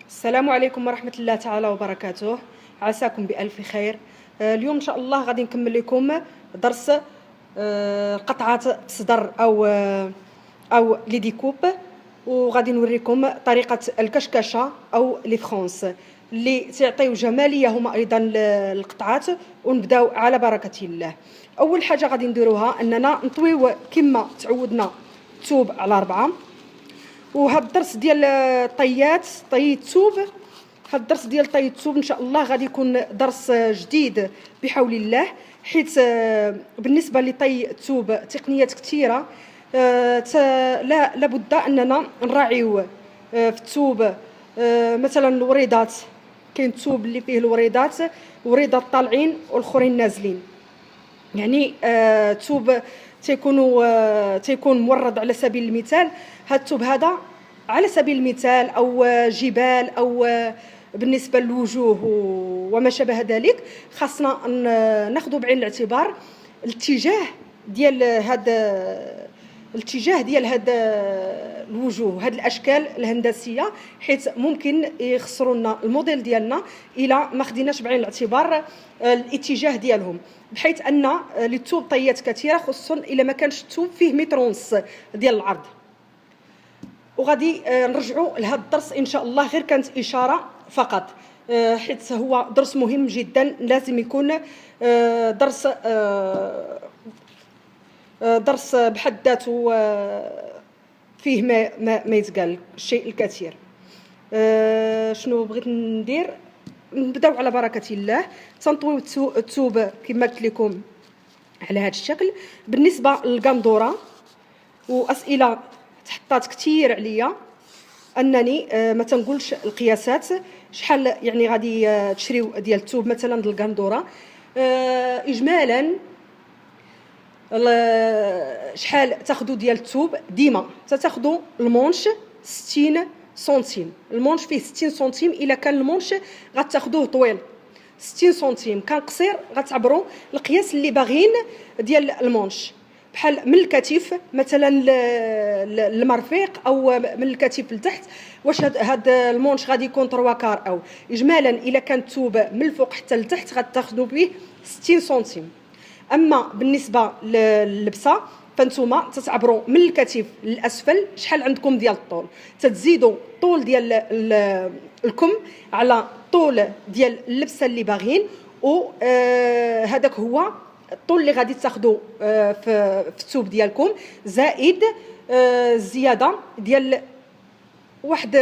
السلام عليكم ورحمة الله تعالى وبركاته. عساكم بألف خير. اليوم إن شاء الله غادي نكمل لكم درس قطعات الصدر أو لي ديكوب، وغادي نوريكم طريقة الكشكشة أو لي فرونس اللي تعطيو جمالية هما أيضا القطعات. ونبداو على بركة الله. أول حاجة غادي نديروها أننا نطويو كما تعودنا الثوب على 4. وهذا الدرس ديال طيات طي الثوب، هذا الدرس ديال طي الثوب ان شاء الله غادي يكون درس جديد بحول الله، حيت بالنسبه لطي الثوب تقنيات كثيره. لا لابد اننا نراعيو في الثوب. مثلا الوريضات، كاين الثوب اللي فيه الوريضات، وريضات طالعين والاخرين نازلين، يعني الثوب تيكون مورد. على سبيل المثال هذا الثوب هذا على سبيل المثال او جبال او بالنسبه للوجوه وما شابه ذلك، خاصنا ناخذ بعين الاعتبار الاتجاه ديال هذا الوجوه، هذه الاشكال الهندسيه، حيث ممكن يخسروا لنا الموديل ديالنا الى ما خديناش بعين الاعتبار الاتجاه ديالهم، بحيث ان للثوب طيات كثيره، خصوصا الا ما كانش الثوب فيه متر ونص ديال العرض. وغادي نرجعوا لهذا الدرس ان شاء الله، غير كانت اشاره فقط، حيت هو درس مهم جدا، لازم يكون درس بحد ذاته، فيه ما يتقال الشيء الكثير. شنو بغيت ندير؟ نبداو على بركه الله. تنطويو الثوب كما قلت لكم على هذا الشكل. بالنسبه للقندوره، واسئله تحطات كثير عليا انني ما تنقولش القياسات، شحال يعني غادي تشريو ديال الثوب مثلا ديال القندوره. اجمالا شحال تاخذوا ديال الثوب؟ ديما تاخذوا المونش 60 سنتيم، المونش فيه 60 سنتيم. الا كان المونش غتاخذوه طويل 60 سنتيم، كان قصير غتعبروا القياس اللي باغيين ديال المونش، بحال من الكتف مثلا المرفيق او من الكتف لتحت. واش هذا المونش غادي يكون 3 كار، او اجمالا الا كان الثوب من الفوق حتى لتحت غتاخذوا به 60 سنتيم. اما بالنسبه لللبسه فانتوما تتعبروا من الكتف للاسفل شحال عندكم ديال الطول، تتزيدوا الطول ديال الكم على طول ديال اللبسه اللي باغيين، وهذاك هو الطول اللي غادي تاخذوا في الثوب ديالكم، زائد الزياده ديال واحد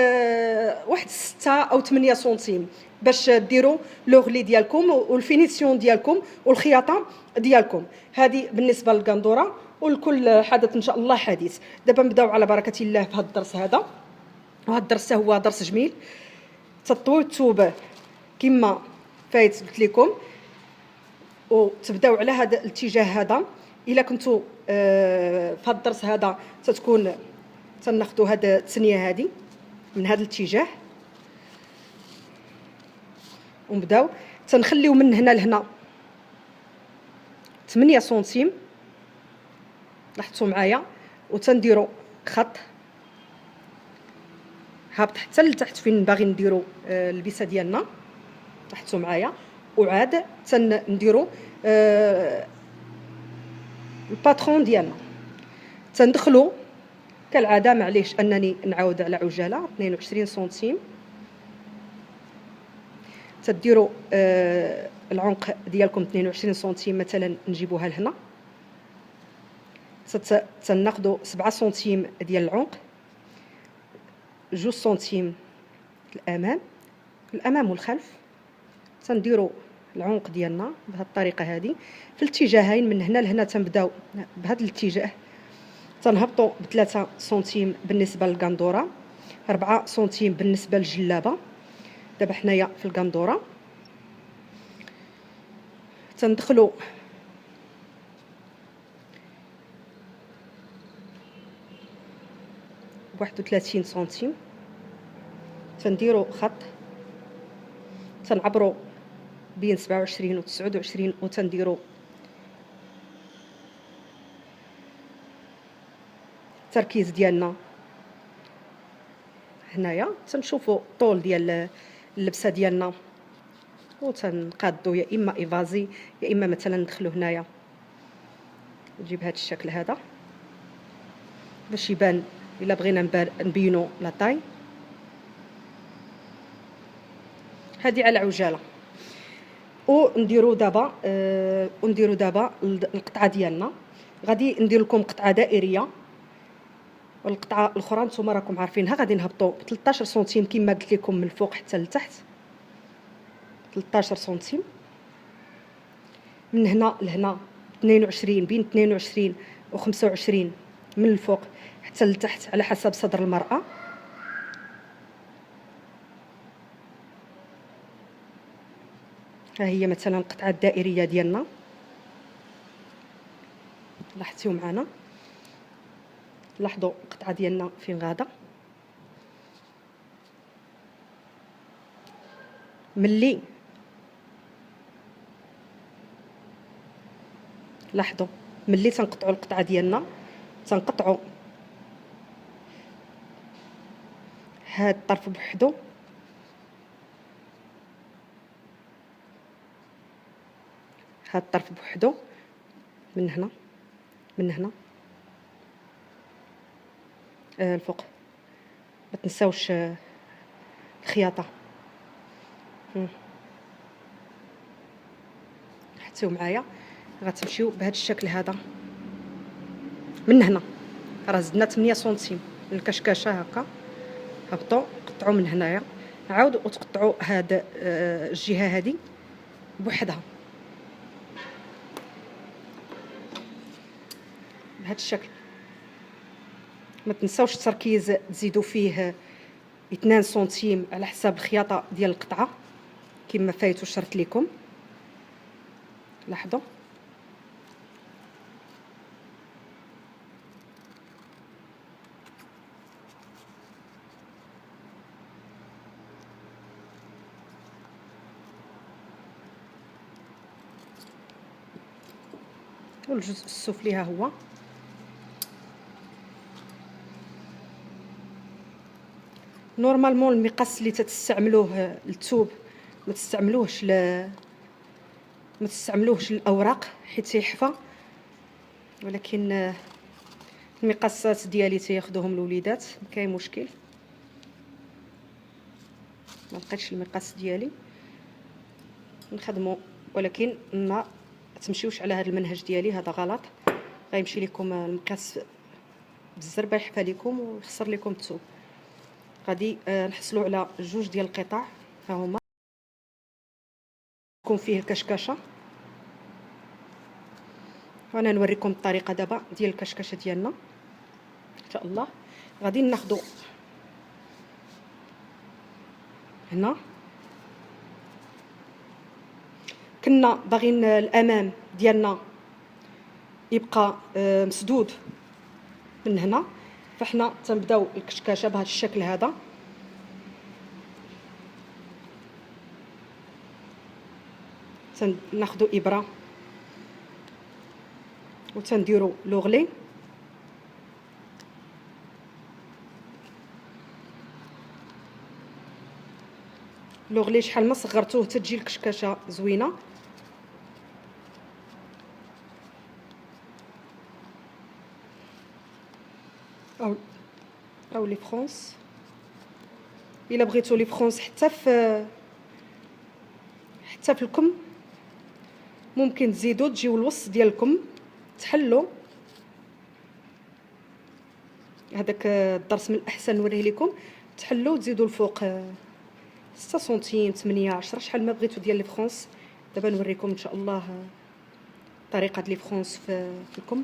6 أو 8 سنتيم باش ديروا لوغلي ديالكم والفينيسيون ديالكم والخياطه ديالكم. هذه بالنسبه للقندوره، والكل حدث ان شاء الله حديث. دابا نبداو على بركه الله في هذا الدرس هذا. وهذا الدرس هو درس جميل. تطويو الثوب كما فايت قلت لكم، وتبداو على هذا الاتجاه هذا. الا كنتوا في هذا الدرس هذا تناخذوا هذا الثنيه هذه من هذا الاتجاه، ونبداو تنخليو من هنا لهنا 8 سنتيم، لاحظتوا معايا، وتنديروا خط هابط حتى لتحت فين باغي نديروا اللبسه ديالنا، لاحظتوا معايا. وعاد تنديروا الباترون ديالنا، تندخلوا كالعاده، معليش انني نعاود على عجاله، 22 سنتيم. تديروا العنق ديالكم 22 سنتيم مثلا، نجيبوها لهنا، تناخذوا 7 سنتيم ديال العنق، 2 سنتيم الامام والخلف. تنديروا العنق ديالنا بهذه الطريقه هذه في الاتجاهين، من هنا لهنا تنبداو بهذا الاتجاه، تنهبطوا ب3 سنتيم بالنسبه للقندوره، 4 سنتيم بالنسبه للجلابه. دابا حنايا في القندوره تندخلوا 31 سنتيم، تنديروا خط، تنعبروا بين 27 و 29، وتنديروا التركيز ديالنا هنايا تنشوفوا الطول ديال اللبسه ديالنا، وتنقادو يا اما ايفازي يا اما مثلا ندخلو هنايا نجيب هذا الشكل هذا باش يبان الا بغينا نبينو لا طاي. هذه على عجاله. ونديرو دابا القطعه ديالنا. غادي ندير لكم قطعه دائريه، والقطعه الاخرى نتوما راكم عارفينها. غادي نهبطوا ب 13 سنتيم كما قلت لكم من الفوق حتى لتحت، 13 سنتيم. من هنا لهنا 22، بين 22 و 25 من الفوق حتى لتحت على حسب صدر المرأة. ها هي مثلا القطعه الدائريه ديالنا، لاحظتيو معنا. لاحظوا القطعه ديالنا فين غاده. ملي لاحظوا ملي تنقطعوا القطعه ديالنا تنقطعوا هاد الطرف بوحدو، هاد الطرف بوحدو من هنا الفوق. ما تنساوش الخياطه. حتىو معايا غتمشيو بهذا الشكل هذا. من هنا راه زدنا 8 سنتيم الكشكاشه هكا. هبطوا قطعوا من هنايا، عاودوا وتقطعوا هاد الجهه هذه بوحدها بهذا الشكل. ما تنساوش التركيز تزيدوا فيه 2 سنتيم على حساب الخياطه ديال القطعه كما فايتو شرت لكم. لاحظوا والجزء السفلي ها هو. نورمالمون المقص اللي تستعملوه للثوب ما تستعملوهش للاوراق حيت يحفى، ولكن المقصات ديالي تياخذوهم الوليدات ما كاين مشكل. ما لقيتش المقص ديالي نخدمو، ولكن ما تمشيوش على هذا المنهج ديالي، هذا غلط. غيمشي لكم المقص بالزربه يحفى لكم ويخسر لكم الثوب. غادي نحصلوا على جوج ديال القطع ها هما، يكون فيه كشكشه. وانا نوريكم الطريقه دابا ديال الكشكشه ديالنا ان شاء الله. غادي ناخذوا هنا، كنا باغيين الامام ديالنا يبقى مسدود من هنا، فاحنا تنبداو الكشكشه بهذا الشكل هذا. تناخذوا ابره وتنديروا لوغلي. لوغلي شحال ما صغرتوه تتجي الكشكشه زوينه. او لي فرونس الا بغيتو لي فرونس حتى في الكم ممكن تزيدوا تجيو الوسط ديالكم تحلوا. هذاك الدرس من الاحسن نوريه لكم. تحلوا وتزيدوا الفوق 6 سنتيم 8 10 شحال ما بغيتو ديال لي فرونس. دابا نوريكم ان شاء الله طريقه لي فرونس في الكم.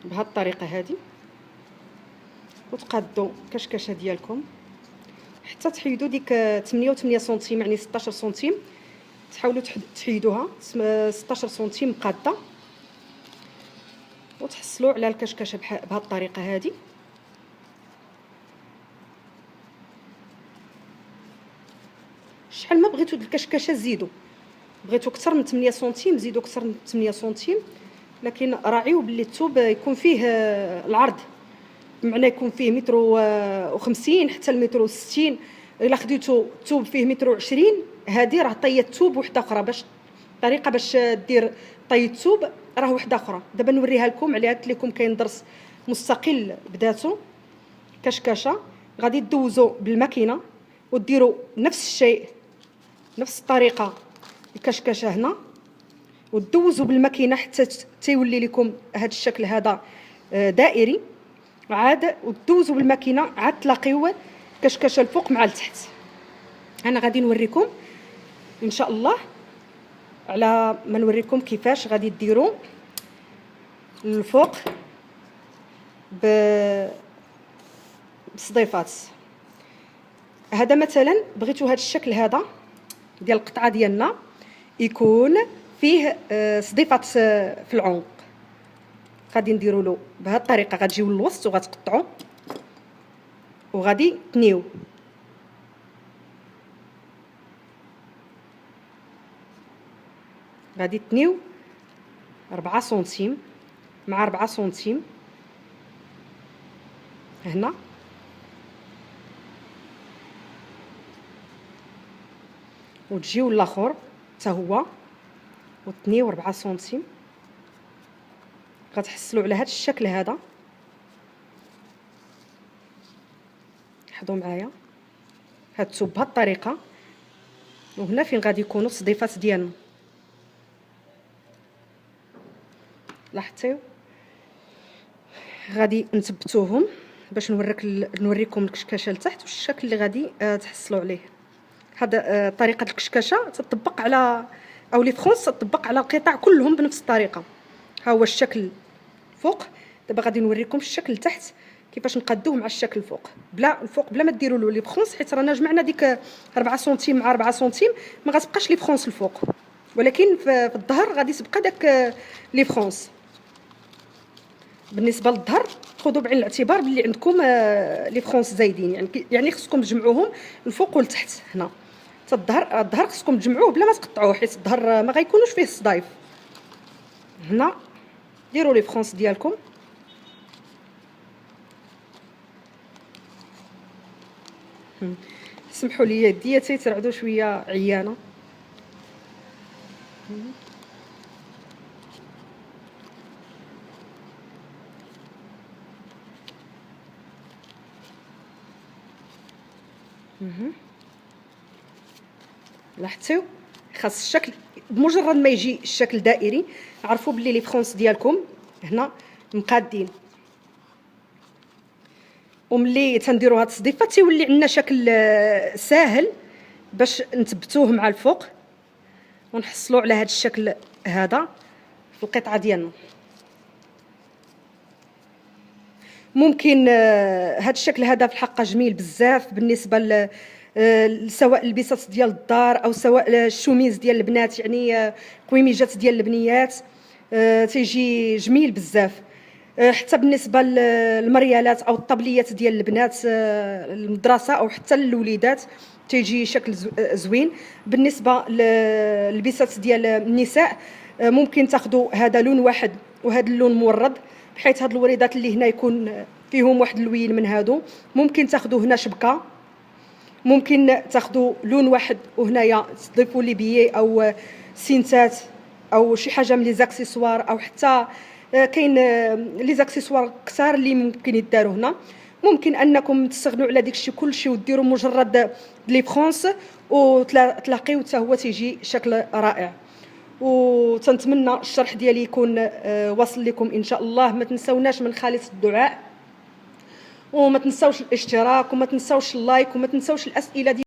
بهذه الطريقه هذه، وتقادوا الكشكشه ديالكم حتى تحيدوا ديك 8 سنتيم يعني 16 سنتيم. تحاولوا تحيدوها 16 سنتيم قاده، وتحصلوا على الكشكشه بهذه الطريقه هذه. بغيتو الكشكشه زيدوا، بغيتو اكثر من 8 سنتيم زيدوا اكثر من 8 سنتيم، لكن راعيوا باللي الثوب يكون فيه العرض، بمعنى يكون فيه متر و50 حتى المتر و60. الا خديتو الثوب فيه متر و20 هذه راه طيه الثوب وحده اخرى، باش طريقه باش دير طي الثوب راه وحده اخرى. دابا نوريها لكم، على قلت لكم كاين درس مستقل بداتو كشكشه. غادي دوزو بالماكينه وديروا نفس الشيء نفس الطريقه الكشكشه هنا، ودوزوا بالماكينه حتى تيولي لكم هذا الشكل هذا دائري، عاد ودوزوا بالماكينه عاد تلاقيو كشكشه الفوق مع التحت. انا غادي نوريكم ان شاء الله على ما نوريكم كيفاش غادي ديروا الفوق بصديفات. هذا مثلا بغيتوا هذا الشكل هذا ديال القطعه ديالنا يكون فيه صديفات في العنق، غادي نديروا له بهذه الطريقه. غتجيو للوسط وغتقطعوا وغادي تنيو، غادي تنيو 4 سنتيم مع 4 سنتيم هنا، وتجيو الاخر حتى هو وتنيو 4 سنتيم. غتحصلوا على هذا الشكل هذا. لاحظوا معايا هاد الثوب بهذه الطريقه، وهنا فين غادي يكونوا الصديفات ديالنا. لاحظتوا غادي نثبتوهم باش نوريكم الكشكشه لتحت والشكل اللي غادي تحصلوا عليه. هذا طريقه الكشكشه تطبق على او لي فرونس تطبق على القطع كلهم بنفس الطريقه. ها هو الشكل فوق. دابا غادي نوريكم الشكل تحت كيفاش نقادوه مع الشكل الفوق بلا ما ديروا له لي فرونس، حيت رانا جمعنا ديك 4 سنتيم مع 4 سنتيم ما غتبقاش لي فرونس الفوق، ولكن في الظهر غادي تبقى داك لي فرونس. بالنسبه للظهر خذوا بعين الاعتبار باللي عندكم لي فرونس زايدين، يعني خصكم تجمعوهم الفوق والتحت. هنا حتى الظهر خصكم تجمعوه بلا ما تقطعوه، حيت الظهر ما غيكونوش فيه الصدايف. هنا ديروا لي فرونس ديالكم. سمحوا لي يدي تيترعدوا شويه عيانه. لاحظتوا خاص الشكل بمجرد ما يجي الشكل دائري عرفوا بلي لي فرونس ديالكم هنا مقادين، وملي تنديروا هاد الصديفه تيولي عندنا شكل ساهل باش نثبتوه مع الفوق ونحصلوا على هاد الشكل هذا في القطعه ديالنا. ممكن هاد الشكل هذا في الحقيقه جميل بزاف بالنسبه سواء البسات ديال الدار او سواء الشوميز ديال البنات، يعني قويميجات ديال البنيات تيجي جميل بزاف. حتى بالنسبه للمريالات او الطبليات ديال البنات المدرسه او حتى الوليدات تيجي شكل زوين. بالنسبه للبسات ديال النساء ممكن تاخذوا هذا لون واحد وهذا اللون مورد، بحيث هاد الوريدات اللي هنا يكون فيهم واحد اللوين من هادو. ممكن تاخذوا هنا شبكه، ممكن تاخذوا لون واحد وهنايا تضيفوا لي بيي او سينتات او شي حاجه من لي زاكسيسوار، او حتى كاين لي زاكسيسوار كثار اللي ممكن يداروا هنا. ممكن انكم تستغنوا على داك الشيء كلشي وديروا مجرد لي فرونس وتلاقيو حتى هو تيجي شكل رائع. وتنتمنى الشرح ديالي يكون واصل لكم ان شاء الله. ما تنساوناش من خالص الدعاء، وما تنساوش الاشتراك، وما تنساوش اللايك، وما تنساوش الاسئله ديال